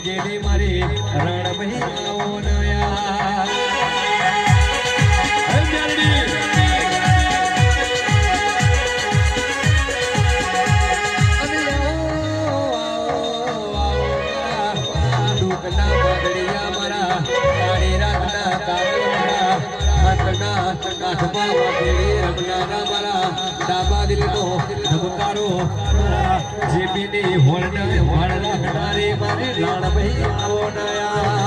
પૂજેલી મારી રણ ભાઈ આવો નયા ડાબા દિલનો ધબકારો જેબીની હોળ રાખનારી મારી રાણ ભાઈ આવો નયા